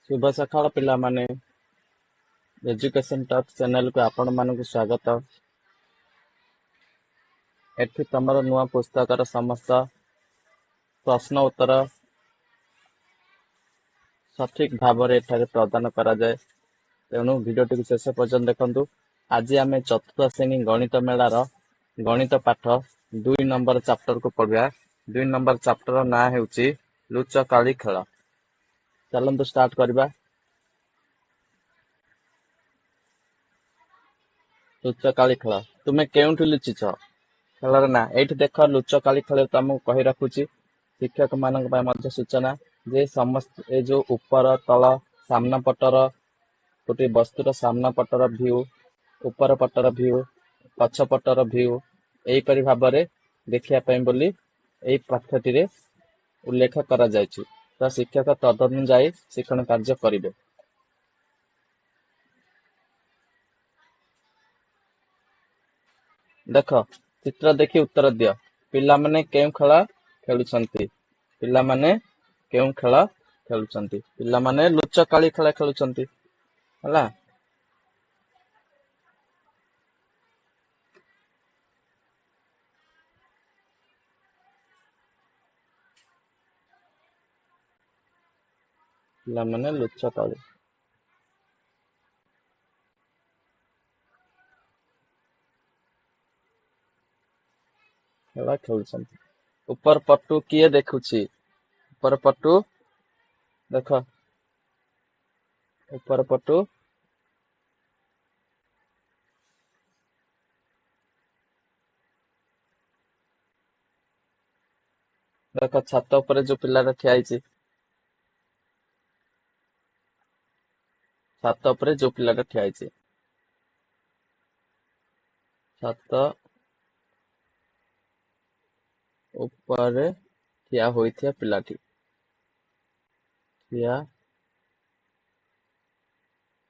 ଶୁଭ ସକାଳ ପିଲାମାନେ। ଏଜୁକେସନ ଟକ୍ ଚ୍ୟାନେଲକୁ ଆପଣମାନଙ୍କୁ ସ୍ୱାଗତ। ଏଠି ତମର ନୂଆ ପୁସ୍ତକର ସମସ୍ତ ପ୍ରଶ୍ନ ଉତ୍ତର ସଠିକ ଭାବରେ ଏଠାରେ ପ୍ରଦାନ କରାଯାଏ। ତେଣୁ ଭିଡ଼ିଓଟିକୁ ଶେଷ ପର୍ଯ୍ୟନ୍ତ ଦେଖନ୍ତୁ। ଆଜି ଆମେ ଚତୁର୍ଥ ଶ୍ରେଣୀ ଗଣିତ ମେଳାର ଗଣିତ ପାଠ 2 ନମ୍ବର ଚାପ୍ଟରକୁ ପଢିବା। 2 ନମ୍ବର ଚାପ୍ଟର ନାଁ ହେଉଛି ଲୁଚକାଳି ଖେଳ। ଚାଲନ୍ତୁ ଷ୍ଟାର୍ଟ କରିବା। ଲୁଚକାଳି ଖେଳ। ତୁମେ କେଉଁଠି ଲୁଚିଛ? ଖେଳର ନା ଏଇଠି ଦେଖ। ଲୁଚକାଳି ଖେଳ ତମକୁ କହି ରଖୁଛି, ଶିକ୍ଷକ ମାନଙ୍କ ପାଇଁ ମଧ୍ୟ ସୂଚନା ଯେ ସମସ୍ତ ଏ ଯୋଉ ଉପର ତଳ ସାମ୍ନା ପଟର ଗୋଟିଏ ବସ୍ତୁର ସାମ୍ନା ପଟର ଭ୍ୟୁ, ଉପର ପଟର ଭ୍ୟୁ, ପଛ ପଟର ଭ୍ୟୁ ଏହିପରି ଭାବରେ ଦେଖିବା ପାଇଁ ବୋଲି ଏହି ପାଠ୍ୟଟିରେ ଉଲ୍ଲେଖ କରାଯାଇଛି। ତ ଶିକ୍ଷକ ତଦନୁଯାୟୀ ଶିକ୍ଷଣ କାର୍ଯ୍ୟ କରିବେ। ଦେଖ, ଚିତ୍ର ଦେଖି ଉତ୍ତର ଦିଅ। ପିଲାମାନେ କେଉଁ ଖେଳ ଖେଳୁଛନ୍ତି? ପିଲାମାନେ କେଉଁ ଖେଳ ଖେଳୁଛନ୍ତି? ପିଲାମାନେ ଲୁଚକାଳି ଖେଳ ଖେଳୁଛନ୍ତି। ହେଲା। ପିଲାମାନେ ଲୁଚକାଳି ଖେଳ ଖେଳୁଛନ୍ତି। ଉପର ପଟୁ କିଏ ଦେଖୁଛି? ଉପର ପଟୁ ଦେଖ, ଉପର ପଟୁ ଦେଖ, ଛାତ ଉପରେ ଯୋଉ ପିଲାଟା ଠିଆ ହେଇଛି, ଛାତ ଉପରେ ଯୋଉ ପିଲାଟା ଠିଆ ହେଇଛି, ଛାତ ଉପରେ ଠିଆ ହୋଇଥିବା ପିଲାଟି, ଠିଆ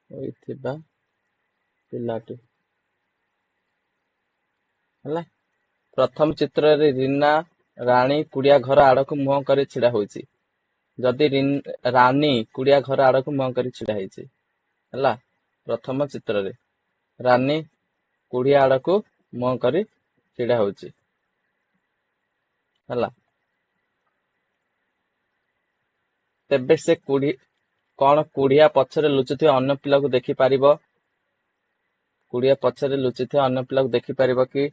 ହୋଇଥିବା ପିଲାଟି ହେଲା। ପ୍ରଥମ ଚିତ୍ରରେ ରୀନା ରାଣୀ କୁଡ଼ିଆ ଘର ଆଡକୁ ମୁହଁ କରି ଛିଡା ହୋଇଛି। ଯଦି ରାନୀ କୁଡ଼ିଆ ଘର ଆଡକୁ ମୁହଁ କରି ଛିଡା ହେଇଛି ହେଲା। ପ୍ରଥମ ଚିତ୍ରରେ ରାନୀ କୁଡ଼ିଆ ଆଡକୁ ମୁହଁ କରି ଛିଡା ହଉଛି ହେଲା। ତେବେ ସେ କଣ କୁଡ଼ିଆ ପଛରେ ଲୁଚୁଥିବା ଅନ୍ୟ ପିଲାକୁ ଦେଖିପାରିବ? କୁଡ଼ିଆ ପଛରେ ଲୁଚିଥିବା ଅନ୍ୟ ପିଲାକୁ ଦେଖିପାରିବ କି?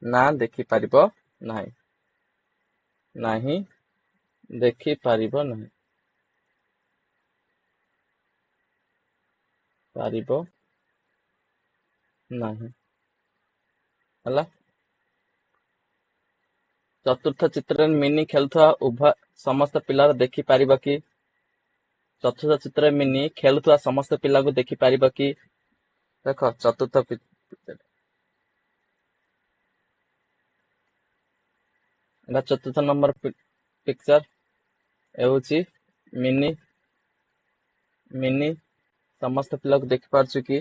ନା, ଦେଖିପାରିବ ନାହିଁ। ନାହିଁ, ଦେଖିପାରିବ ନାହିଁ। ପାରିବ ନାହିଁ ହେଲା। ଚତୁର୍ଥ ଚିତ୍ରରେ ମିନି ଖେଳୁଥିବା ସମସ୍ତ ପିଲାର ଦେଖିପାରିବ କି? ଚତୁର୍ଥ ଚିତ୍ରରେ ମିନି ଖେଳୁଥିବା ସମସ୍ତ ପିଲାକୁ ଦେଖିପାରିବ କି? ଦେଖ, ଚତୁର୍ଥ ନମ୍ବର ପିକ୍ଚର ହେଉଛି ମିନି ସମସ୍ତ ପିଲାକୁ ଦେଖିପାରୁଛୁ କି?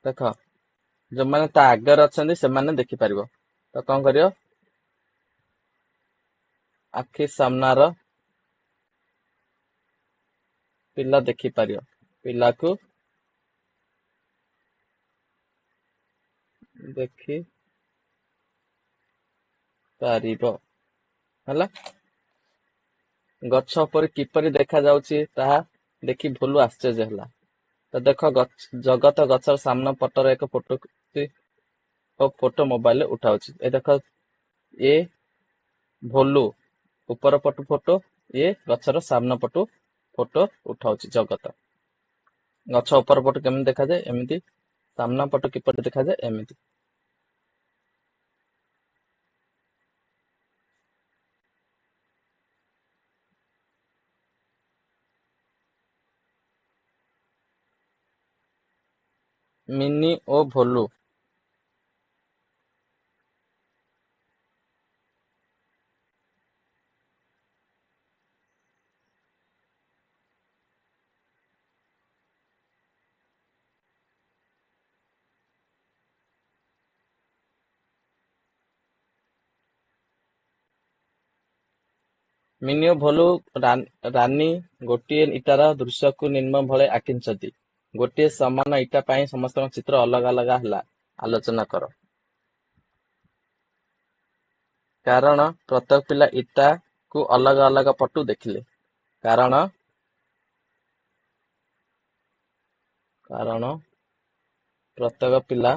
ଦେଖ, ଯୋଉମାନେ ତା ଆଗରେ ଅଛନ୍ତି ସେମାନେ ଦେଖିପାରିବ। ତ କଣ କରିବ? ଆଖି ସାମ୍ନାର ପିଲା ଦେଖିପାରିବ, ପିଲାକୁ ଦେଖି ପାରିବ ହେଲା। ଗଛ ଉପରେ କିପରି ଦେଖାଯାଉଛି ତାହା ଦେଖି ଭୁଲୁ ଆଶ୍ଚର୍ଯ୍ୟ ହେଲା। ତ ଦେଖ, ଜଗତ ଗଛର ସାମ୍ନା ପଟର ଏକ ଫଟୋ ମୋବାଇଲରେ ଉଠାଉଛି। ଏ ଦେଖ, ଏ ଭୋଲୁ ଉପର ପଟୁ ଫଟୋ, ଇଏ ଗଛର ସାମ୍ନା ପଟୁ ଫଟୋ ଉଠାଉଛି। ଜଗତ ଗଛ ଉପର ପଟୁ କେମିତି ଦେଖାଯାଏ? ଏମିତି। ସାମ୍ନା ପଟୁ କିପରି ଦେଖାଯାଏ? ଏମିତି। ମିନି ଓ ଭୋଲୁ ମିନି ଓ ଭୋଲୁ ରାନୀ ଗୋଟିଏ ଇଟାର ଦୃଶ୍ୟକୁ ନିମ୍ନ ଭଳି ଆଙ୍କିଛନ୍ତି। ଗୋଟିଏ ସମାନ ଇଟା ପାଇଁ ସମସ୍ତଙ୍କ ଚିତ୍ର ଅଲଗା ଅଲଗା ହେଲା। ଆଲୋଚନା କର। କାରଣ ପ୍ରତ୍ୟେକ ପିଲା ଇଟାକୁ ଅଲଗା ଅଲଗା ପଟୁ ଦେଖିଲେ। କାରଣ ପ୍ରତ୍ୟେକ ପିଲା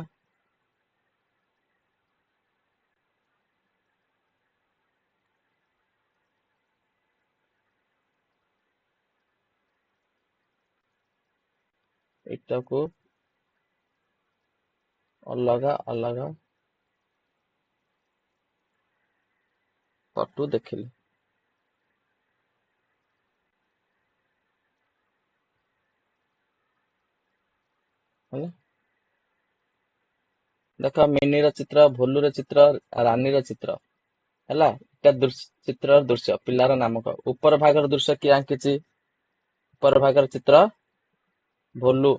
ଇଟାକୁ ଅଲଗା ଅଲଗା ପଟୁ ଦେଖିଲେ। ହେଲା। ଦେଖ ମିନିର ଚିତ୍ର, ଭୋଲୁର ଚିତ୍ର, ରାନୀର ଚିତ୍ର ହେଲା। ଏଟା ଚିତ୍ରର ଦୃଶ୍ୟ। ପିଲାର ନାମ କହ। ଉପର ଭାଗର ଦୃଶ୍ୟ କିଏ ଆଙ୍କିଛି? ଉପର ଭାଗର ଚିତ୍ର ଭୋଲୁ।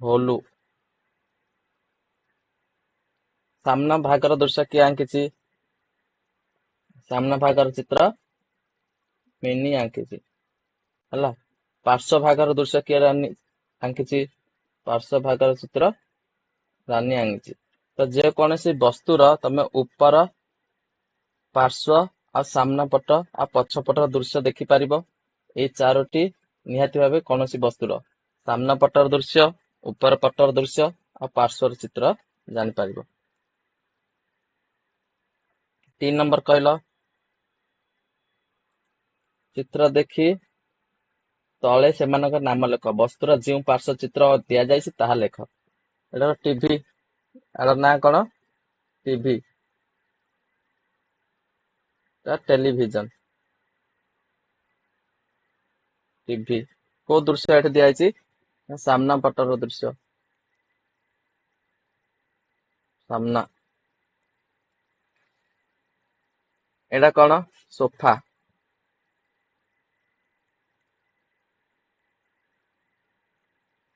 ଭୋଲୁ। ସାମ୍ନା ଭାଗର ଦୃଶ୍ୟ କିଏ ଆଙ୍କିଛି? ସାମ୍ନା ଭାଗର ଚିତ୍ର ମିନି ଆଙ୍କିଛି ହେଲା। ପାର୍ଶ୍ୱ ଭାଗର ଦୃଶ୍ୟ କିଏ ଆଙ୍କିଛି? ପାର୍ଶ୍ୱ ଭାଗର ଚିତ୍ର ରାନୀ ଆଙ୍କିଛି। ତ ଯେକୌଣସି ବସ୍ତୁର ତମେ ଉପର, ପାର୍ଶ୍ୱ ଆଉ ସାମ୍ନା ପଟ ଆଉ ପଛ ପଟର ଦୃଶ୍ୟ ଦେଖିପାରିବ। ଏଇ ଚାରୋଟି ନିହାତି ଭାବେ କୌଣସି ବସ୍ତୁର ସାମ୍ନା ପଟର ଦୃଶ୍ୟ, ଉପର ପଟର ଦୃଶ୍ୟ ଆଉ ପାର୍ଶ୍ୱର ଚିତ୍ର ଜାଣିପାରିବ। 3 ନମ୍ବର କହିଲ। ଚିତ୍ର ଦେଖି ତଳେ ସେମାନଙ୍କ ନାମ ଲେଖ। ବସ୍ତୁର ଯେଉଁ ପାର୍ଶ୍ୱ ଚିତ୍ର ଦିଆଯାଇଛି ତାହା ଲେଖ। ଏଟା ଟିଭି। ଏହାର ନାଁ କଣ? ଟିଭି। ଟେଲିଭିଜନ। ଟିଭି। କୋଉ ଦୃଶ୍ୟ ଏଠି ଦିଆଯାଇଛି? ସାମ୍ନା ପଟର ଦୃଶ୍ୟ। ସାମ୍ନା। ଏଇଟା କଣ? ସୋଫା।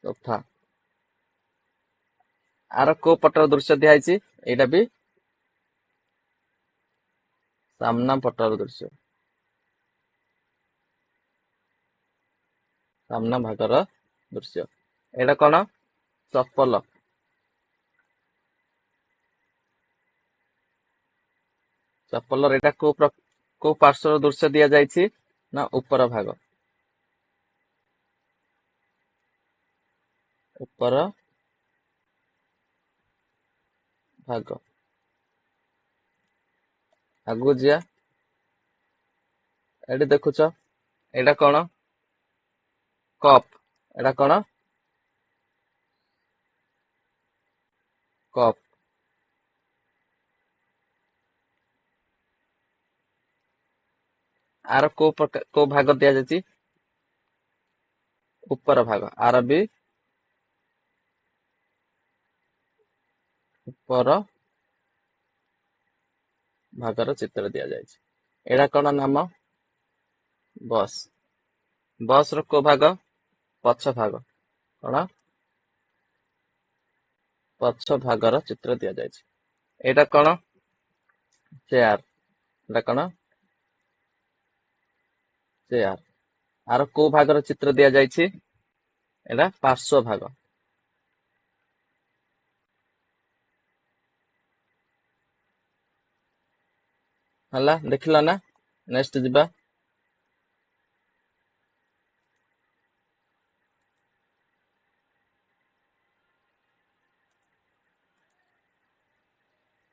ସୋଫା। ଆର କୋଉ ପଟର ଦୃଶ୍ୟ ଦିଆଯାଇଛି? ଏଇଟା ବି ସାମ୍ନା ପଟର ଦୃଶ୍ୟ। ସାମ୍ନା ଭାଗର ଦୃଶ୍ୟ। ଏଇଟା କଣ? ଚପଲ। ଚପଲର ଏଇଟା କୋଉ ପାର୍ଶ୍ୱର ଦୃଶ୍ୟ ଦିଆଯାଇଛି? ନା ଉପର ଭାଗ। ଉପର ଭାଗ। ଆଗକୁ ଯିବା। ଏଠି ଦେଖୁଛ, ଏଇଟା କଣ? କପ୍। ଏଇଟା କଣ? କପ୍। ଆର କୋଉ ଭାଗ ଦିଆଯାଇଛି? ଉପର ଭାଗ। ଆର ବି ଉପର ଭାଗର ଚିତ୍ର ଦିଆଯାଇଛି। ଏଇଟା କଣ ନାମ? ବସ୍। ବସ୍ ର କୋଉ ଭାଗ? ପଛ ଭାଗ। କଣ? ପଛ ଭାଗର ଚିତ୍ର ଦିଆଯାଇଛି। ଏଇଟା କଣ? ଚେୟାର। ଏଇଟା କଣ? ଚେୟାର। ଆର କୋଉ ଭାଗର ଚିତ୍ର ଦିଆଯାଇଛି? ଏଇଟା ପାର୍ଶ୍ୱ ଭାଗ। ହେଲା, ଦେଖିଲ ନା? ନେକ୍ସଟ ଯିବା।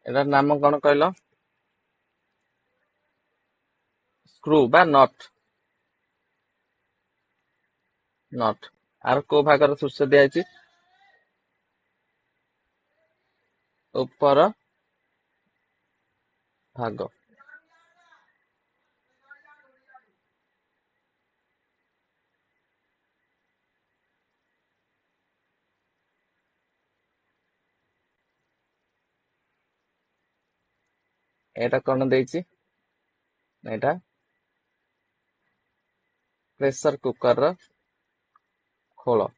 ଏଟାର ନାମ କଣ କହିଲ? ସ୍କ୍ରୁ ବା ନଟ୍। ନଟ୍। ଆର କୋଉ ଭାଗର ଦୃଶ୍ୟ ଦିଆଯାଇଛି? ଉପର ଭାଗ। ଏଇଟା କଣ ଦେଇଛି? ଏଇଟା ପ୍ରେସର କୁକର ର ଖୋଳ।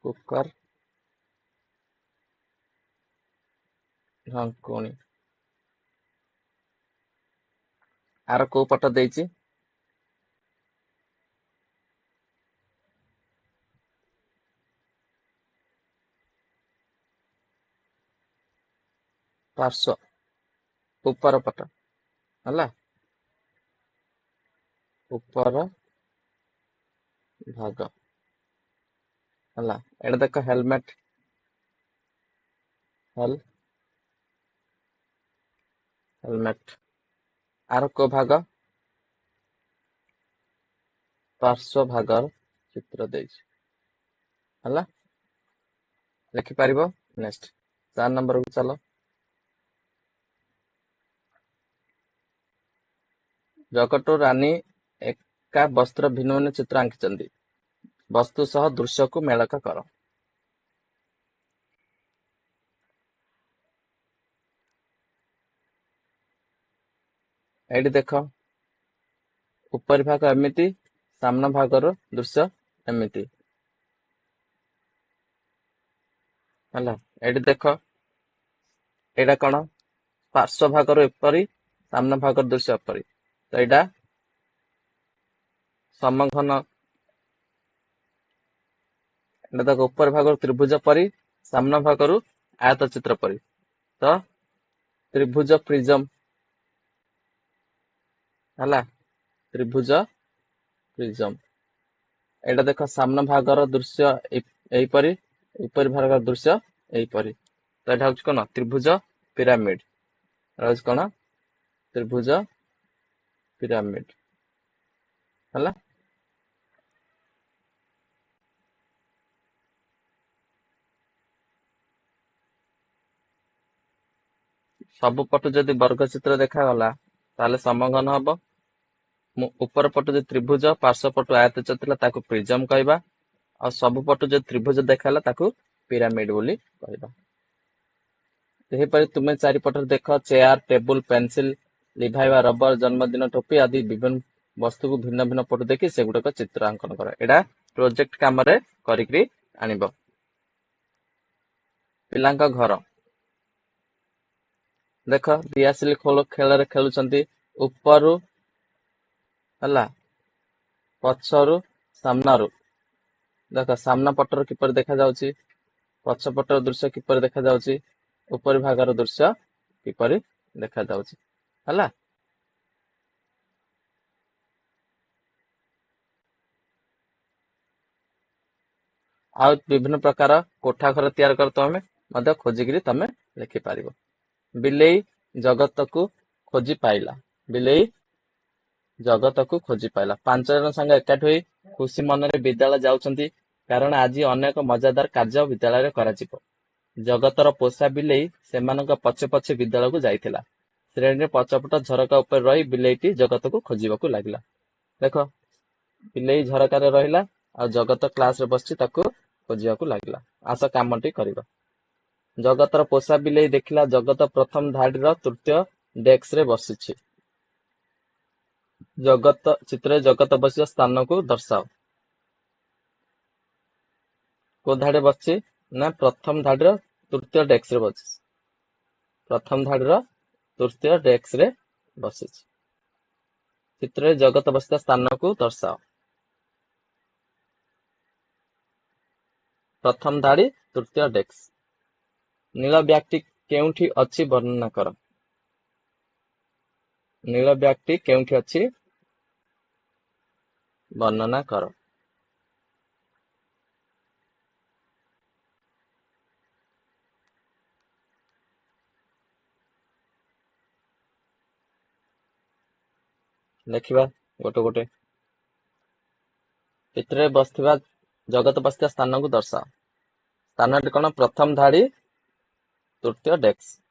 କୁକର ଢଙ୍କୁଣୀ। ଆର କୋଉ ପଟ ଦେଇଛି? ପାର୍ଶ୍ୱ, ଉପର ପଟ ହେଲା, ଉପର ଭାଗ ହେଲା। ଏଇଟା ଦେଖ ହେଲମେଟ, ହେଲମେଟ। ଆର କୋଉ ଭାଗ? ପାର୍ଶ୍ୱ ଭାଗର ଚିତ୍ର ଦେଇଛି ହେଲା, ଲେଖିପାରିବ। ନେକ୍ସଟ 4 ନମ୍ବରକୁ ଚାଲ। ଜଗତ ରାନୀ ଏକା ବସ୍ତ୍ର ଭିନ୍ନ ଭିନ୍ନ ଚିତ୍ର ଆଙ୍କିଛନ୍ତି। ବସ୍ତୁ ସହ ଦୃଶ୍ୟକୁ ମେଳକ କର। ଏଇଠି ଦେଖ, ଉପରି ଭାଗ ଏମିତି, ସାମ୍ନା ଭାଗର ଦୃଶ୍ୟ ଏମିତି ହେଲା। ଏଇଠି ଦେଖ, ଏଇଟା କଣ? ପାର୍ଶ୍ୱ ଭାଗର ଏପରି, ସାମ୍ନା ଭାଗର ଦୃଶ୍ୟ ଏପରି। ତ ଏଇଟା ସମଘନ। ଏଇଟା ଦେଖ, ଉପର ଭାଗରୁ ତ୍ରିଭୁଜ ପରି, ସାମ୍ନା ଭାଗରୁ ଆୟତ ଚିତ୍ର ପରି। ତ ତ୍ରିଭୁଜ ପ୍ରିଜମ ହେଲା, ତ୍ରିଭୁଜ ପ୍ରିଜମ। ଏଇଟା ଦେଖ, ସାମ୍ନା ଭାଗର ଦୃଶ୍ୟ ଏଇପରି, ଉପରି ଭାଗର ଦୃଶ୍ୟ ଏଇପରି। ତ ଏଇଟା ହଉଛି କଣ? ତ୍ରିଭୁଜ ପିରାମିଡ। ଏଇଟା ହଉଛି କଣ? ତ୍ରିଭୁଜ ପିରାମିଡ ହେଲା। ସବୁ ପଟୁ ଯଦି ବର୍ଗ ଚିତ୍ର ଦେଖାଗଲା ତାହେଲେ ସମଘନ ହବ। ଉପର ପଟୁ ଯଦି ତ୍ରିଭୁଜ, ପାର୍ଶ୍ୱ ପଟୁ ଆୟତ ଥିଲା ତାକୁ ପ୍ରିଜମ କହିବା। ଆଉ ସବୁ ପଟୁ ଯଦି ତ୍ରିଭୁଜ ଦେଖାଗଲା ତାକୁ ପିରାମିଡ ବୋଲି କହିବା। ସେହିପରି ତୁମେ ଚାରିପଟରେ ଦେଖ, ଚେୟାର, ଟେବୁଲ, ପେନସିଲ, ଲିଭାଇବା ରବର, ଜନ୍ମଦିନ ଟୋପି ଆଦି ବିଭିନ୍ନ ବସ୍ତୁକୁ ଭିନ୍ନ ଭିନ୍ନ ପଟୁ ଦେଖି ସେଗୁଡିକ ଚିତ୍ରାଙ୍କନ କର। ଏଇଟା ପ୍ରୋଜେକ୍ଟ କାମରେ କରିକି ଆଣିବ। ପିଲାଙ୍କ ଘର ଦେଖ, ଦିଆସିଲି ଖେଳରେ ଖେଳୁଛନ୍ତି। ଉପରୁ ହେଲା, ପଛରୁ, ସାମ୍ନାରୁ। ଦେଖ, ସାମ୍ନା ପଟର କିପରି ଦେଖାଯାଉଛି, ପଛ ପଟର ଦୃଶ୍ୟ କିପରି ଦେଖାଯାଉଛି, ଉପରି ଭାଗର ଦୃଶ୍ୟ କିପରି ଦେଖାଯାଉଛି ହେଲା। ଆଉ ବିଭିନ୍ନ ପ୍ରକାର କୋଠା ଘର ତିଆରି କରି ତମେ ମଧ୍ୟ ଖୋଜିକିରି ତମେ ଲେଖିପାରିବ। ବିଲେଇ ଜଗତକୁ ଖୋଜି ପାଇଲା। ବିଲେଇ ଜଗତକୁ ଖୋଜି ପାଇଲା। 5 ଜଣ ସାଙ୍ଗ ଏକାଠି ହୋଇ ଖୁସି ମନରେ ବିଦ୍ୟାଳୟ ଯାଉଛନ୍ତି, କାରଣ ଆଜି ଅନେକ ମଜାଦାର କାର୍ଯ୍ୟ ବିଦ୍ୟାଳୟରେ କରାଯିବ। ଜଗତର ପୋଷା ବିଲେଇ ସେମାନଙ୍କ ପଛେ ପଛେ ବିଦ୍ୟାଳୟକୁ ଯାଇଥିଲା। ଶ୍ରେଣୀରେ ପଛପଟ ଝରକା ଉପରେ ରହି ବିଲେଇଟି ଜଗତକୁ ଖୋଜିବାକୁ ଲାଗିଲା। ଦେଖ, ବିଲେଇ ଝରକାରେ ରହିଲା ଆଉ ଜଗତ କ୍ଲାସରେ ବସିଛି, ତାକୁ ଖୋଜିବାକୁ ଲାଗିଲା। ଆସ କାମଟି କରିବା। ଜଗତର ପୋଷା ବିଲେଇ ଦେଖିଲା ଜଗତ ପ୍ରଥମ ଧାଡିର ତୃତୀୟ ଡେସ୍କରେ ବସିଛି। ଚିତ୍ରରେ ଜଗତ ବସିବା ସ୍ଥାନକୁ ଦର୍ଶାଅ। କୋଉ ଧାଡିରେ ବସିଛି? ନା ପ୍ରଥମ ଧାଡିର ତୃତୀୟ ଡେସ୍କରେ ବସିଛି। ପ୍ରଥମ ଧାଡିର ତୃତୀୟ ଡେସ୍କରେ ବସିଛି। ଚିତ୍ରରେ ଜଗତ ବସିଥିବା ସ୍ଥାନକୁ ଦର୍ଶାଅ। ପ୍ରଥମ ଧାଡି, ତୃତୀୟ ଡେସ୍କ। ନୀଳ ବ୍ୟାଗଟି କେଉଁଠି ଅଛି ବର୍ଣ୍ଣନା କର। ନୀଳ ବ୍ୟାଗଟି କେଉଁଠି ଅଛି ବର୍ଣ୍ଣନା କର। ଲେଖିବା ଗୋଟେ ଗୋଟେ। ଚିତ୍ରରେ ବସିଥିବା ଜଗତ ବସିଥିବା ସ୍ଥାନକୁ ଦର୍ଶାଅ। ସ୍ଥାନଟି କଣ? ପ୍ରଥମ ଧାଡି, ତୃତୀୟ ଡେସ୍କ।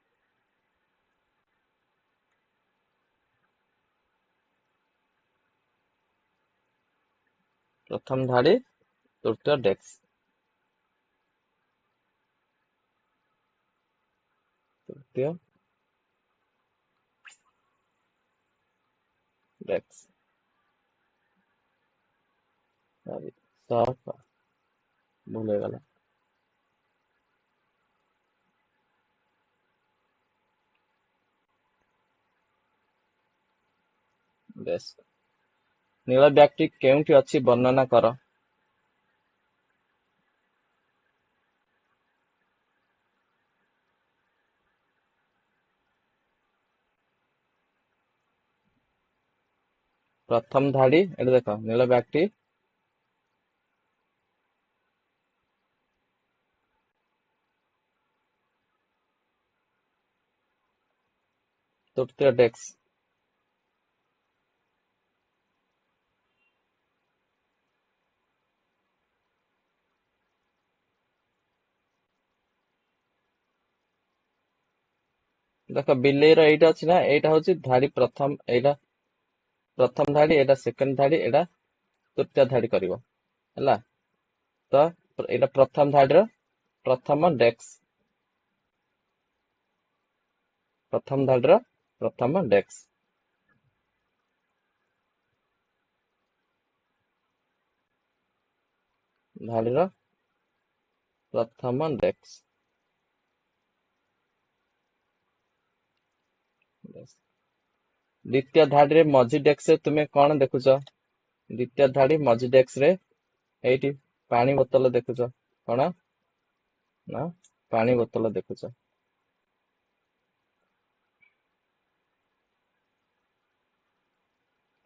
ପ୍ରଥମ ଧାଡି, ତୃତୀୟ ଡେସ୍କ। ତୃତୀୟ ଡେସ୍କ। ଭୁଲ ହେଇଗଲା। ବେଶ। ନୀଳ ବ୍ୟାଗଟି କେଉଁଠି ଅଛି ବର୍ଣ୍ଣନା କର। ପ୍ରଥମ ଧାଡି ଏଠି ଦେଖ, ନୀଳ ବ୍ୟାଗଟି ତୃତୀୟ ଡେସ୍କ। ଦେଖ ବିଲେଇର ଏଇଟା ଅଛି ନା, ଏଇଟା ହଉଛି ଧାଡି ପ୍ରଥମ, ଏଇଟା ପ୍ରଥମ ଧାଡି, ଏଇଟା ସେକେଣ୍ଡ ଧାଡି, ଏଇଟା ତୃତୀୟ ଧାଡି କରିବ ହେଲା। ତ ଏଇଟା ପ୍ରଥମ ଧାଡିର ପ୍ରଥମ ଡେସ୍କ, ପ୍ରଥମ ଧାଡିର ପ୍ରଥମ ଡେସ୍କ। ଧାଡିର ପ୍ରଥମ ଡେସ୍କ। ଦ୍ୱିତୀୟ ଧାଡିରେ ମଝି ଡେସ୍କରେ ତୁମେ କଣ ଦେଖୁଛ? ଦ୍ୱିତୀୟ ଧାଡି ମଝି ଡେସ୍କରେ ଏଇଠି ପାଣି ବୋତଲ ଦେଖୁଛ। କଣ ନା ପାଣି ବୋତଲ ଦେଖୁଛ।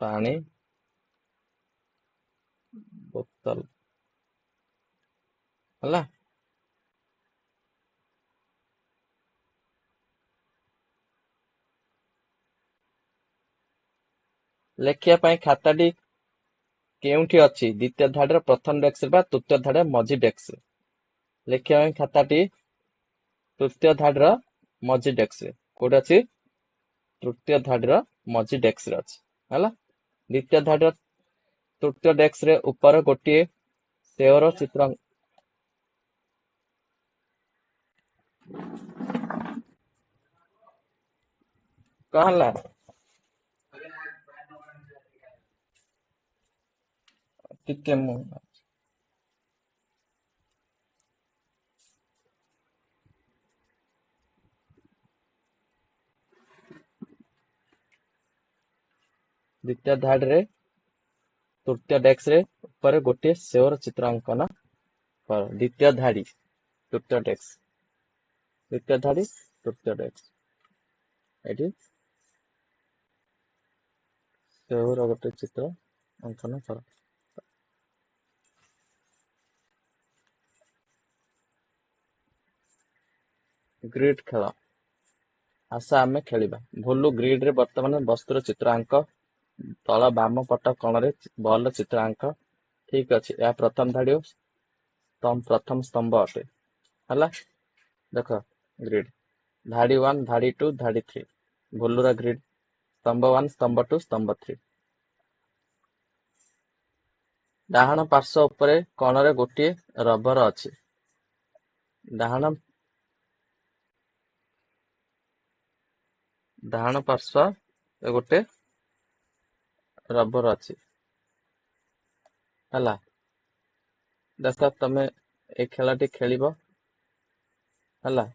ପାଣି ବୋତଲ ହେଲା। ଲେଖିବା ପାଇଁ ଖାତାଟି କେଉଁଠି ଅଛି? ଦ୍ୱିତୀୟ ଧାଡିର ପ୍ରଥମ ଡେସ୍କରେ ବା ତୃତୀୟ ଧାଡିର ମଝି ଡେସ୍କରେ। ଲେଖିବା ପାଇଁ ଖାତାଟି ତୃତୀୟ ଧାଡିର ମଝି ଡେସ୍କରେ। କୋଉଠି ଅଛି? ତୃତୀୟ ଧାଡିର ମଝି ଡେସ୍କରେ ଅଛି ହେଲା। ଦ୍ୱିତୀୟ ଧାଡିର ତୃତୀୟ ଡେସ୍କରେ ଉପରେ ଗୋଟିଏ ସେଓର ଚିତ୍ର। କଣ ହେଲା? ଟିକେ ମୁଁ ଦ୍ୱିତୀୟ ଧାଡିରେ ତୃତୀୟ ଡେସ୍କରେ ଉପରେ ଗୋଟିଏ ସେଓର ଚିତ୍ର ଅଙ୍କନ କର। ଦ୍ୱିତୀୟ ଧାଡି ତୃତୀୟ ଡେସ୍କ, ଦ୍ୱିତୀୟ ଧାଡି ତୃତୀୟ ଡେସ୍କ, ଏଠି ସେଓର ଗୋଟେ ଚିତ୍ର ଅଙ୍କନ କର। ଗ୍ରିଡ୍ ଖେଳ। ଆସ ଆମେ ଖେଳିବା। ଭୋଲୁ ଗ୍ରିଡରେ ବର୍ତ୍ତମାନ ବସ୍ତୁର ଚିତ୍ର ଆଙ୍କ। ତଳ ବାମ ପଟ କୋଣରେ ବଲର ଚିତ୍ର ଆଙ୍କ। ଠିକ ଅଛି, ଏହା ପ୍ରଥମ ଧାଡି ଓ ପ୍ରଥମ ସ୍ତମ୍ଭ ଅଟେ ହେଲା। ଦେଖ ଗ୍ରିଡ୍ ଧାଡି 1, ଧାଡି 2, ଧାଡି 3। ଭୋଲୁର ଗ୍ରିଡ୍ ସ୍ତମ୍ଭ 1, ସ୍ତମ୍ଭ 2, ସ୍ତମ୍ଭ 3। ଡାହାଣ ପାର୍ଶ୍ୱ ଉପରେ କୋଣରେ ଗୋଟିଏ ରବର ଅଛି। ଡାହାଣ ପାର୍ଶ୍ୱ ଗୋଟେ ରବର ଅଛି ହେଲା। ଦେଖ ତମେ ଏ ଖେଳଟି ଖେଳିବ ହେଲା।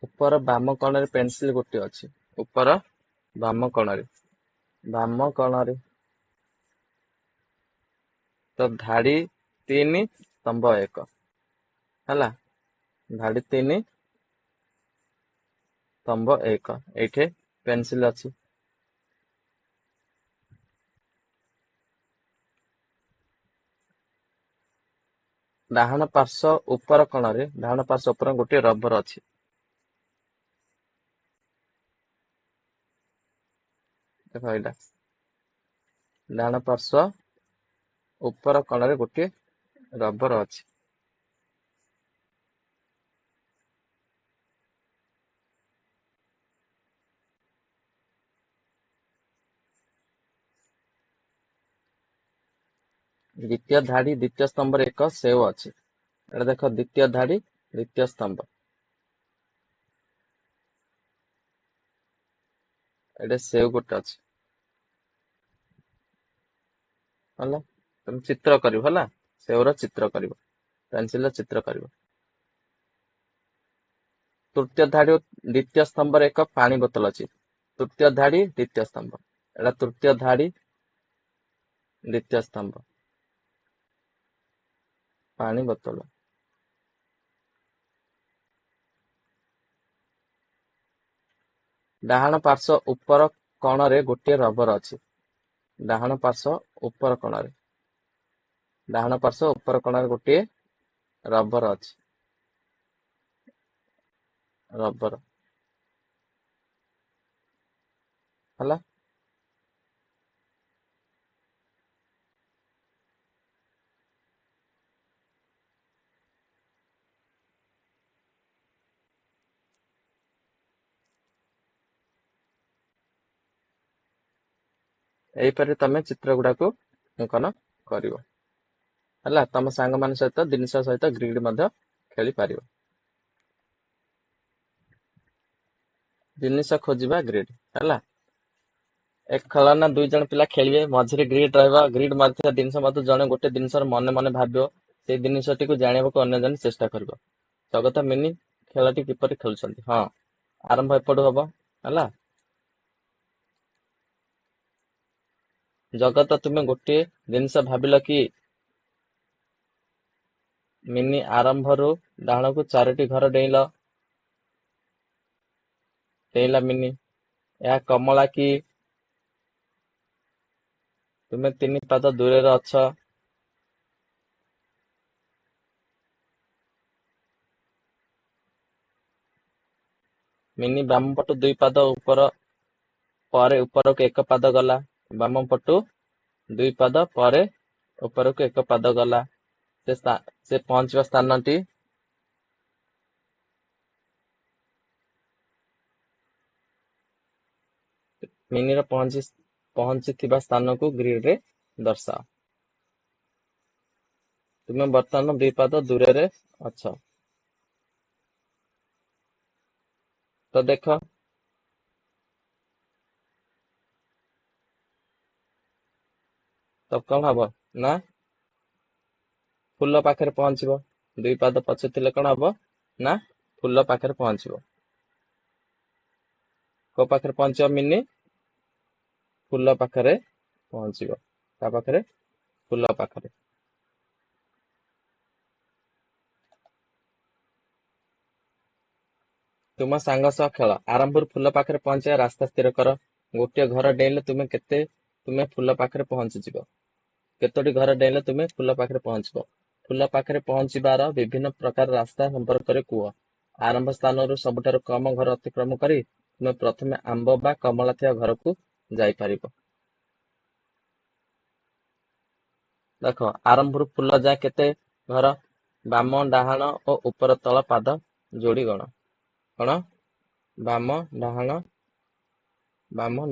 ଉପର ବାମ କୋଣରେ ପେନ୍ସିଲ ଗୋଟିଏ ଅଛି। ଉପର ବାମ କୋଣରେ ତ ଧାଡି 3, ସ୍ତମ୍ଭ 1 ହେଲା। ଧାଡି 3, ସ୍ତମ୍ଭ 1, ଏଇଠି ପେନ୍ସିଲ ଅଛି। ଡାହାଣ ପାର୍ଶ୍ୱ ଉପର କୋଣରେ ଗୋଟିଏ ରବର ଅଛି। ଦେଖ ଏଇଟା ଡାହାଣ ପାର୍ଶ୍ୱ ଉପର କୋଣରେ ଗୋଟିଏ ରବର ଅଛି। ଦ୍ୱିତୀୟ ଧାଡି ଦ୍ୱିତୀୟ ସ୍ତମ୍ଭରେ ଏକ ସେଓ ଅଛି। ଏଟା ଦେଖ ଦ୍ୱିତୀୟ ଧାଡି ଦ୍ୱିତୀୟ ସ୍ତମ୍ଭ। ଏଟେ ସେଉ ଗୋଟେ ଅଛି ହେଲା। ତମେ ଚିତ୍ର କରିବ ହେଲା, ସେଉର ଚିତ୍ର କରିବ, ପେନସିଲର ଚିତ୍ର କରିବ। ତୃତୀୟ ଧାଡି ଓ ଦ୍ୱିତୀୟ ସ୍ତମ୍ଭରେ ଏକ ପାଣି ବୋତଲ ଅଛି। ତୃତୀୟ ଧାଡି ଦ୍ୱିତୀୟ ସ୍ତମ୍ଭ, ଏଟା ତୃତୀୟ ଧାଡି ଦ୍ୱିତୀୟ ସ୍ତମ୍ଭ, ପାଣି ବୋତଲ। ଡାହାଣ ପାର୍ଶ୍ୱ ଉପର କଣରେ ଗୋଟିଏ ରବର ଅଛି। ଡାହାଣ ପାର୍ଶ୍ୱ ଉପର କଣରେ, ଡାହାଣ ପାର୍ଶ୍ୱ ଉପର କଣରେ ଗୋଟିଏ ରବର ଅଛି। ରବର ହେଲା। ଏଇପରି ତମେ ଚିତ୍ର ଗୁଡାକୁ ଅଙ୍କନ କରିବ ହେଲା। ତମ ସାଙ୍ଗମାନଙ୍କ ସହିତ ଜିନିଷ ସହିତ ଗ୍ରିଡ ମଧ୍ୟ ଖେଳିପାରିବ। ଜିନିଷ ଖୋଜିବା ଗ୍ରିଡ ହେଲା। ଏକ ଖେଳନା ଦୁଇ ଜଣ ପିଲା ଖେଳିବେ, ମଝିରେ ଗ୍ରିଡ ରହିବ। ଗ୍ରିଡ ମଧ୍ୟ ଜିନିଷ ମଧ୍ୟ ଜଣେ ଗୋଟେ ଜିନିଷର ମନେ ମନେ ଭାବିବ, ସେଇ ଜିନିଷଟିକୁ ଜାଣିବାକୁ ଅନ୍ୟ ଜଣେ ଚେଷ୍ଟା କରିବ। ସ୍ୱାଗତ ମିନି ଖେଳଟି କିପରି ଖେଳୁଛନ୍ତି? ହଁ, ଆରମ୍ଭ ଏପଟୁ ହବ ହେଲା। ଜଗତ, ତୁମେ ଗୋଟିଏ ଜିନିଷ ଭାବିଲ କି? ମିନି ଆରମ୍ଭରୁ ଡାହାଣକୁ 4ଟି ଘର ଡେଇଁଲା ମିନି। ଏହା କମଳା କି? ତୁମେ 3 ପାଦ ଦୂରରେ ଅଛ। ମିନି ବାମ ପଟୁ 2 ପାଦ ପରେ ଉପରକୁ 1 ପାଦ ଗଲା। ବାମ ପଟୁ 2 ପାଦ ପରେ ଉପରକୁ 1 ପାଦ ଗଲା। ସେ ପହଞ୍ଚିବା ସ୍ଥାନଟି ମିନିର ପହଞ୍ଚିଥିବା ସ୍ଥାନକୁ ଗ୍ରିଡରେ ଦର୍ଶାଅ। ତୁମେ ବର୍ତ୍ତମାନ 2 ପାଦ ଦୂରରେ ଅଛ। ତ ଦେଖ, ତ କଣ ହବ ନା ଫୁଲ ପାଖରେ ପହଞ୍ଚିବ। 2 ପାଦ ପଛ ଥିଲେ କଣ ହବ ନା ଫୁଲ ପାଖରେ ପହଞ୍ଚିବ। କୋ ପାଖରେ ପହଞ୍ଚିବ ମିନି? ଫୁଲ ପାଖରେ ପହଞ୍ଚିବ। ତା ପାଖରେ? ଫୁଲ ପାଖରେ। ତୁମ ସାଙ୍ଗ ସହ ଖେଳ। ଆରମ୍ଭରୁ ଫୁଲ ପାଖରେ ପହଞ୍ଚିବା ରାସ୍ତା ସ୍ଥିର କର। ଗୋଟିଏ ଘର ଡେଇଁଲେ ତୁମେ ଫୁଲ ପାଖରେ ପହଞ୍ଚିଯିବ। କେତୋଟି ଘର ଡେଇଁଲେ ତୁମେ ଫୁଲ ପାଖରେ ପହଞ୍ଚିବ? ଫୁଲ ପାଖରେ ପହଞ୍ଚିବାର ବିଭିନ୍ନ ପ୍ରକାର ରାସ୍ତା ସମ୍ପର୍କରେ କୁହ। ଆରମ୍ଭ ସ୍ଥାନରୁ ସବୁଠାରୁ କମ ଘର ଅତିକ୍ରମ କରି ତୁମେ ପ୍ରଥମେ ଆମ୍ବ ବା କମଳା ଥିବା ଘରକୁ ଯାଇପାରିବ। ଦେଖ, ଆରମ୍ଭରୁ ଫୁଲ ଯାଏ କେତେ ଘର? ବାମ, ଡାହାଣ ଓ ଉପର ତଳ ପାଦ ଯୋଡ଼ି ଗଣ। କଣ? ବାମ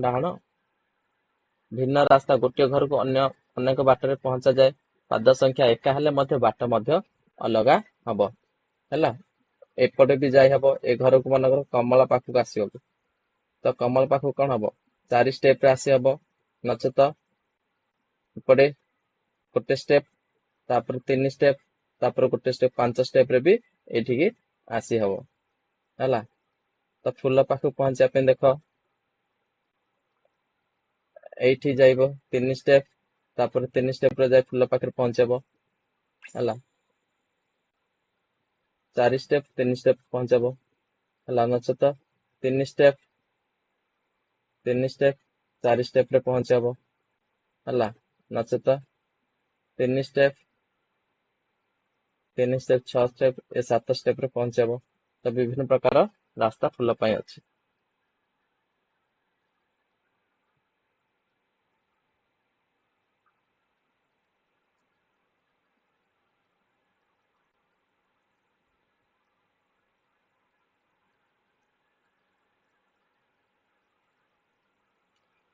ଡାହାଣ ଭିନ୍ନ ରାସ୍ତା। ଗୋଟିଏ ଘରକୁ ଅନେକ ବାଟରେ ପହଞ୍ଚାଯାଏ। ପାଦ ସଂଖ୍ୟା ଏକା ହେଲେ ମଧ୍ୟ ବାଟ ମଧ୍ୟ ଅଲଗା ହବ ହେଲା। ଏପଟେ ବି ଯାଇ ହବ। ଏ ଘରକୁ ମନେକର କମଳା ପାଖକୁ ଆସିବାକୁ, ତ କମଳା ପାଖକୁ କଣ ହବ? 4 ଷ୍ଟେପରେ ଆସି ହବ। ନଚେତ ଏପଟେ ଗୋଟେ ଷ୍ଟେପ, ତାପରେ 3 ଷ୍ଟେପ, ତାପରେ ଗୋଟେ ଷ୍ଟେପ, 5 ଷ୍ଟେପରେ ବି ଏଇଠିକି ଆସି ହବ ହେଲା। ତ ଫୁଲ ପାଖକୁ ପହଞ୍ଚିବା ପାଇଁ ଦେଖ, ଏଇଠି ଯାଇବ 3 ଷ୍ଟେପ, ତାପରେ 3 ଷ୍ଟେପରେ ଯାଇ ଫୁଲ ପାଖରେ ପହଞ୍ଚିବ ହେଲା। 4 ଷ୍ଟେପ, 3 ଷ୍ଟେପ ପହଞ୍ଚିବ ହେଲା। ନଚେତ 3 ଷ୍ଟେପ, 4 ଷ୍ଟେପରେ ପହଞ୍ଚିବ ହେଲା। ନଚେତ 3 ଷ୍ଟେପ, 6 ଷ୍ଟେପ, 7 ଷ୍ଟେପରେ ପହଞ୍ଚିବ। ତ ବିଭିନ୍ନ ପ୍ରକାର ରାସ୍ତା ଫୁଲ ପାଇଁ ଅଛି।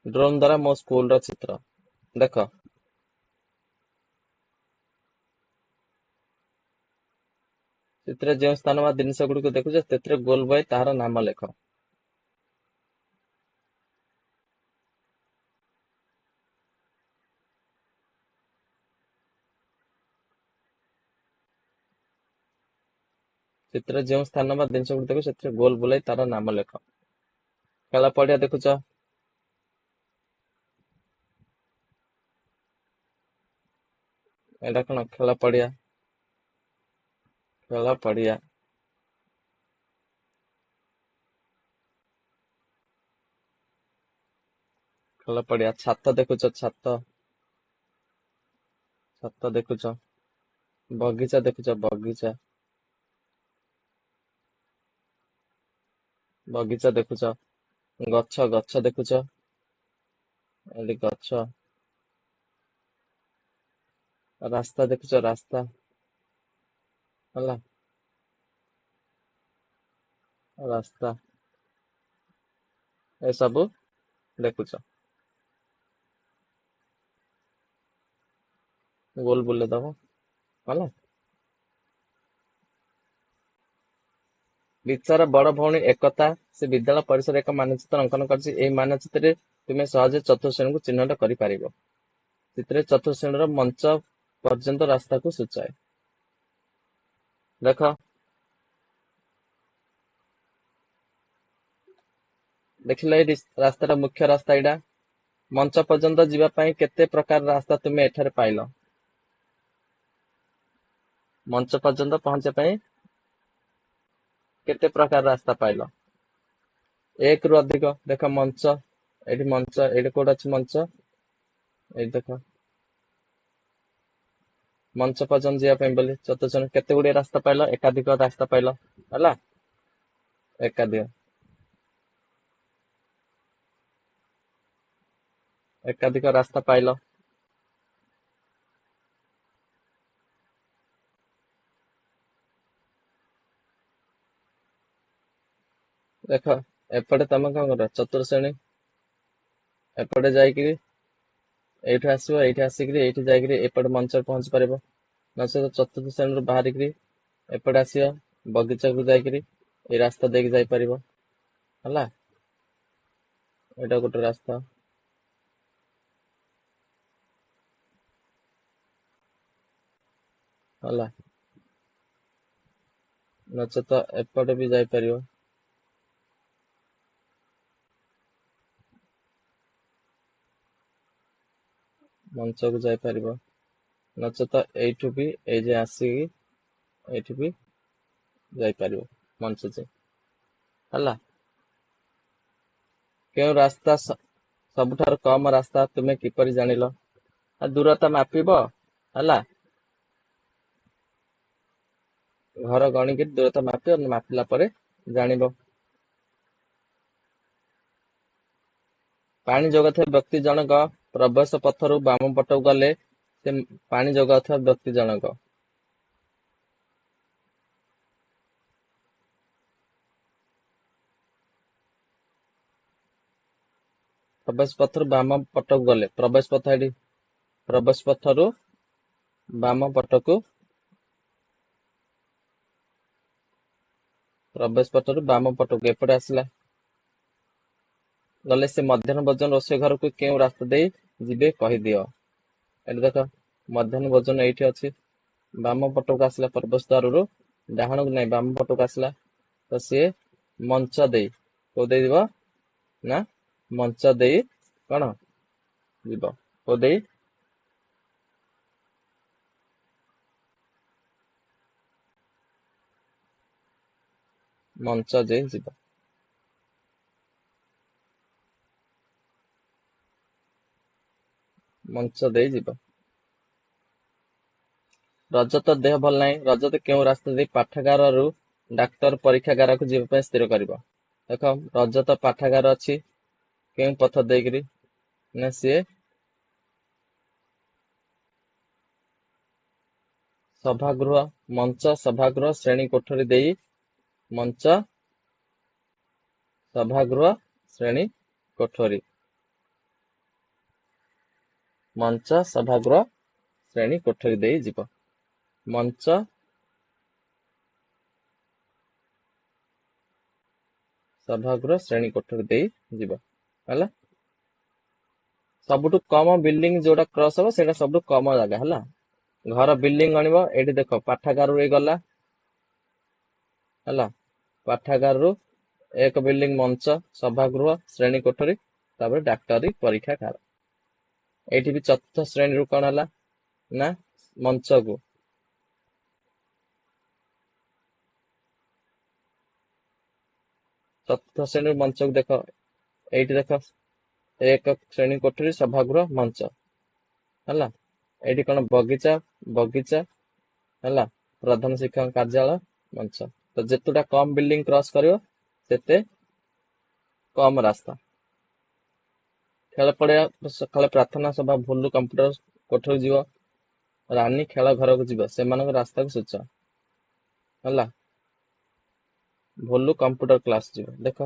ଡ୍ରୋନ୍ ଦ୍ୱାରା ମୋ ସ୍କୁଲର ଚିତ୍ର ଦେଖ। ସେଥିରେ ଯେଉଁ ସ୍ଥାନ ବା ଜିନିଷ ଗୁଡିକୁ ଦେଖୁଛ ସେଥିରେ ଗୋଲ ବାଇ ତାହାର ନାମ ଲେଖ। ଚିତ୍ର ଯେଉଁ ସ୍ଥାନ ବା ଜିନିଷ ଗୁଡ଼ିକ ସେଥିରେ ଗୋଲ ବୁଲାଇ ତାର ନାମ ଲେଖ। ଖେଳ ପଡିଆ ଦେଖୁଛ, ଏଇଟା କଣ? ଖେଳ ପଡିଆ, ଖେଳ ପଡିଆ। ଖେଳ ପଡିଆ। ଛାତ ଦେଖୁଛ, ଛାତ, ଛାତ ଦେଖୁଛ। ବଗିଚା ଦେଖୁଛ, ବଗିଚା, ବଗିଚା ଦେଖୁଛ। ଗଛ, ଗଛ ଦେଖୁଛ, ଏଠି ଗଛ। ରାସ୍ତା ଦେଖୁଛ, ରାସ୍ତା, ହେଲା, ରାସ୍ତା, ଏସବୁ ଦେଖୁଛ। ଗୋଲ ବୁଲେଇ ଦବ, ହେଲା। ଲିସାର ବଡ ଭଉଣୀ ଏକତା ସେ ବିଦ୍ୟାଳୟ ପରିସରରେ ଏକ ମାନଚିତ୍ର ଅଙ୍କନ କରିଛି। ଏହି ମାନଚିତ୍ରରେ ତୁମେ ସହଜେ ଚତୁର୍ଥ ଶ୍ରେଣୀକୁ ଚିହ୍ନଟ କରିପାରିବ। ଚିତ୍ରରେ ଚତୁର୍ଥ ଶ୍ରେଣୀର ମଞ୍ଚ ପର୍ଯ୍ୟନ୍ତ ରାସ୍ତାକୁ ସୂଚାଏ। ଦେଖ, ଦେଖିଲ ଏଇ ରାସ୍ତାଟା ମୁଖ୍ୟ ରାସ୍ତା। ଏଇଟା ମଞ୍ଚ ପର୍ଯ୍ୟନ୍ତ ଯିବା ପାଇଁ କେତେ ପ୍ରକାର ରାସ୍ତା ତୁମେ ଏଠାରେ ପାଇଲ? ମଞ୍ଚ ପର୍ଯ୍ୟନ୍ତ ପହଞ୍ଚିବା ପାଇଁ କେତେ ପ୍ରକାର ରାସ୍ତା ପାଇଲ? ଏକ ରୁ ଅଧିକ। ଦେଖ ମଞ୍ଚ, ଏଇଠି ମଞ୍ଚ, ଏଇଠି କୋଉଠି ଅଛି ମଞ୍ଚ? ଏଇଠି ଦେଖ, ମଞ୍ଚ ପର୍ଯ୍ୟନ୍ତ ଯିବା ପାଇଁ ବୋଲି ଚତୁର୍ଥ କେତେ ଗୁଡିଏ ରାସ୍ତା ପାଇଲ? ଏକାଧିକ ରାସ୍ତା ପାଇଲ, ହେଲା, ଏକାଧିକ, ଏକାଧିକ ରାସ୍ତା ପାଇଲ। ଦେଖ, ଏପଟେ ତମେ କଣ କର? ଚତୁର୍ଥ ଶ୍ରେଣୀ ଏପଟେ ଯାଇକିରି ଏଇଠୁ ଆସିବ, ଏଇଠି ଆସିକିରି ଏଇଠି ଯାଇକିରି ଏପଟେ ମଞ୍ଚରେ ପହଞ୍ଚି ପାରିବ। ନଚେତ ଚତୁର୍ଥ ଶ୍ରେଣୀରୁ ବାହାରିକିରି ଏପଟେ ଆସିବ, ବଗିଚାକୁ ଯାଇକିରି ଏଇ ରାସ୍ତା ଦେଇକି ଯାଇପାରିବ, ହେଲା। ଏଇଟା ଗୋଟେ ରାସ୍ତା, ହେଲା। ନଚେତ ଏପଟେ ବି ଯାଇପାରିବ, ମଞ୍ଚକୁ ଯାଇପାରିବ। ନଚେତ ଏଇଠୁ ବି ଏଇ ଯେ ଆସିକି ଏଇଠି ବି ଯାଇପାରିବ ମଞ୍ଚ ଯାଏ, ହେଲା। କେଉଁ ରାସ୍ତା ସବୁଠାରୁ କମ ରାସ୍ତା ତୁମେ କିପରି ଜାଣିଲ? ଦୂରତା ମାପିବ, ହେଲା। ଘର ଗଣିକି ଦୂରତା ମାପିବ, ମାପିଲା ପରେ ଜାଣିବ। ପାଣି ଯୋଗାଉଥିବା ବ୍ୟକ୍ତି ଜଣକ ପ୍ରବେଶ ପଥରୁ ବାମ ପଟକୁ ଗଲେ ସେ ପାଣି ଯୋଗାଉଥିବା ବ୍ୟକ୍ତି ଜଣକ। ପ୍ରବେଶ ପଥରୁ ବାମ ପଟକୁ ଗଲେ, ପ୍ରବେଶ ପଥ ଏଠି, ପ୍ରବେଶ ପଥରୁ ବାମ ପଟକୁ, ପ୍ରବେଶ ପଥରୁ ବାମ ପଟକୁ ଏପଟେ ଆସିଲା ଗଲେ ସେ ମଧ୍ୟାହ୍ନ ଭୋଜନ ରୋଷେଇ ଘରକୁ କେଉଁ ରାସ୍ତା ଦେଇ ଯିବେ କହିଦିଅ। ଏଠି ଦେଖ, ମଧ୍ୟାହ୍ନ ଭୋଜନ ଏଇଠି ଅଛି, ବାମ ପଟକୁ ଆସିଲା ପ୍ରବେଶ ଦ୍ୱାରରୁ, ଡାହାଣକୁ ନାହିଁ ବାମ ପଟକୁ ଆସିଲା, ତ ସିଏ ମଞ୍ଚ ଦେଇ କୋଉ ଦେଇ ଯିବ ନା ମଞ୍ଚ ଦେଇ କଣ ଯିବ, କୋଉ ଦେଇ? ମଞ୍ଚ ଦେଇ ଯିବ, ମଞ୍ଚ ଦେଇ ଯିବ। ରଜତ ଦେହ ଭଲ ନାହିଁ, ରଜତ କେଉଁ ରାସ୍ତା ଦେଇ ପାଠାଗାରରୁ ଡାକ୍ତର ପରୀକ୍ଷାଗାରକୁ ଯିବା ପାଇଁ ସ୍ଥିର କରିବ? ଦେଖ, ରଜତ ପାଠାଗାର ଅଛି କେଉଁ ପଥ ଦେଇକିରି ନା ସିଏ ସଭାଗୃହ, ମଞ୍ଚ, ସଭାଗୃହ, ଶ୍ରେଣୀ କୋଠରୀ ଦେଇ, ମଞ୍ଚ, ସଭାଗୃହ, ଶ୍ରେଣୀ କୋଠରୀ, ମଞ୍ଚ, ସଭାଗୃହ, ଶ୍ରେଣୀ କୋଠରୀ ଦେଇ ଯିବ। ମଞ୍ଚ, ସଭାଗୃହ, ଶ୍ରେଣୀ କୋଠରୀ ଦେଇ ଯିବ, ହେଲା। ସବୁଠୁ କମ ବିଲ୍ଡିଂ ଯୋଉଟା କ୍ରସ ହବ ସେଇଟା ସବୁଠୁ କମ ଜାଗା, ହେଲା। ଘର ବିଲ୍ଡିଂ ଗଣିବ, ଏଇଠି ଦେଖ ପାଠାଗାରରୁ ଏଇ ଗଲା, ହେଲା। ପାଠାଗାରରୁ ଏକ ବିଲ୍ଡିଂ ମଞ୍ଚ, ସଭାଗୃହ, ଶ୍ରେଣୀ କୋଠରୀ, ତାପରେ ଡାକ୍ତରୀ ପରୀକ୍ଷାଗାର। ଏଇଠି ବି ଚତୁର୍ଥ ଶ୍ରେଣୀରୁ କଣ ହେଲା ନା ମଞ୍ଚକୁ ଚତୁର୍ଥ ଶ୍ରେଣୀରୁ ମଞ୍ଚକୁ ଦେଖ, ଏଇଠି ଦେଖ ଏକ ଶ୍ରେଣୀ କୋଠରୀ, ସଭାଗୃହ, ମଞ୍ଚ ହେଲା। ଏଇଠି କଣ ବଗିଚା, ବଗିଚା ହେଲା, ପ୍ରଧାନ ଶିକ୍ଷକ କାର୍ଯ୍ୟାଳୟ, ମଞ୍ଚ। ତ ଯେତେଟା କମ ବିଲ୍ଡିଂ କ୍ରସ କରିବ ସେତେ କମ ରାସ୍ତା। ଖେଳ ପଡିଆ ସକାଳେ ପ୍ରାର୍ଥନା ସଭା, ଭୁଲୁ କମ୍ପ୍ୟୁଟର କୋଠରୀ ଯିବ, ରାନୀ ଖେଳ ଘରକୁ ଯିବ, ସେମାନଙ୍କ ରାସ୍ତାକୁ ସୂଚ ହେଲା। ଭୁଲୁ କମ୍ପ୍ୟୁଟର କ୍ଲାସ ଯିବ। ଦେଖ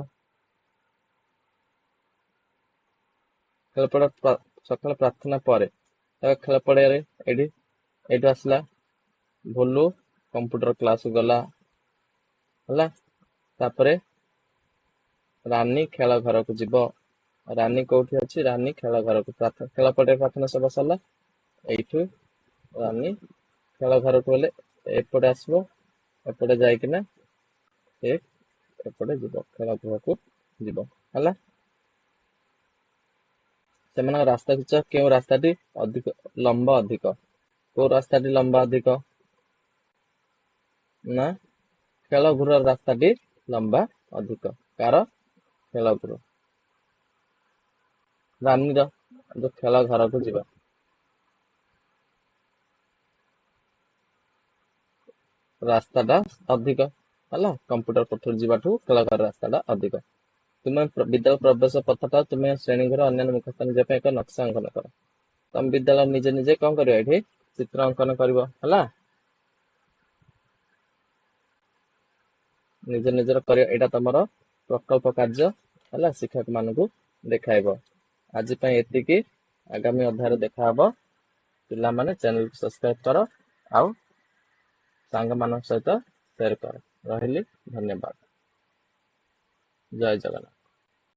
ଖେଳ ପଡିଆ ସକାଳେ ପ୍ରାର୍ଥନା ପରେ ଖେଳ ପଡିଆରେ ଏଇଠୁ ଆସିଲା ଭୁଲୁ କମ୍ପ୍ୟୁଟର କ୍ଲାସ ଗଲା ହେଲା। ତାପରେ ରାନୀ ଖେଳ ଘରକୁ ଯିବ। ରାନୀ କୋଉଠି ଅଛି? ରାନୀ ଖେଳ ଘରକୁ। ଖେଳ ପଡିଆ ପ୍ରାର୍ଥନା ସଭା ସରିଲା, ଏଇଠୁ ରାନୀ ଖେଳ ଘରକୁ ଗଲେ ଏପଟେ ଆସିବ, ଏପଟେ ଯାଇକିନା ଏପଟେ ଯିବ, ଖେଳ ଗୃହକୁ ଯିବ ହେଲା। ସେମାନଙ୍କ ରାସ୍ତା ସୂଚ, କେଉଁ ରାସ୍ତାଟି ଅଧିକ ଲମ୍ବା ଅଧିକ? କୋଉ ରାସ୍ତାଟି ଲମ୍ବା ଅଧିକ? ନା ଖେଳ ଗୃହର ରାସ୍ତାଟି ଲମ୍ବା ଅଧିକ। କାର? ଖେଳ ଗୃହ। ରାନୀର ଯୋଉ ଖେଳ ଘରକୁ ଯିବା ରାସ୍ତାଟା ଅଧିକ ହେଲା। କମ୍ପ୍ୟୁଟର କୋଠରୀ ଯିବାଠୁ ଖେଳ ଘର ରାସ୍ତାଟା ଅଧିକ। ତୁମେ ବିଦ୍ୟାଳୟ ପ୍ରବେଶ ପଥଟା ତୁମେ ଶ୍ରେଣୀ ଘର ଅନ୍ୟାନ୍ୟ ମୁଖ୍ୟ ସ୍ଥାନ ଯିବା ପାଇଁ ଏକ ନକ୍ସା ଅଙ୍କନ କର। ତମେ ବିଦ୍ୟାଳୟ ନିଜେ ନିଜେ କଣ କରିବ? ଏଠି ଚିତ୍ର ଅଙ୍କନ କରିବ ହେଲା। ନିଜ ନିଜର କରିବ, ଏଇଟା ତମର ପ୍ରକଳ୍ପ କାର୍ଯ୍ୟ ହେଲା। ଶିକ୍ଷକ ମାନଙ୍କୁ ଦେଖାଇବ। ଆଜି ପାଇଁ ଏତିକି, ଆଗାମୀ ଅଧ୍ୟାୟରେ ଦେଖାହବ। ପିଲାମାନେ ଚ୍ୟାନେଲକୁ ସବସ୍କ୍ରାଇବ କର ଆଉ ସାଙ୍ଗମାନଙ୍କ ସହିତ ସେୟାର କର। ରହିଲି, ଧନ୍ୟବାଦ, ଜୟ ଜଗନ୍ନାଥ।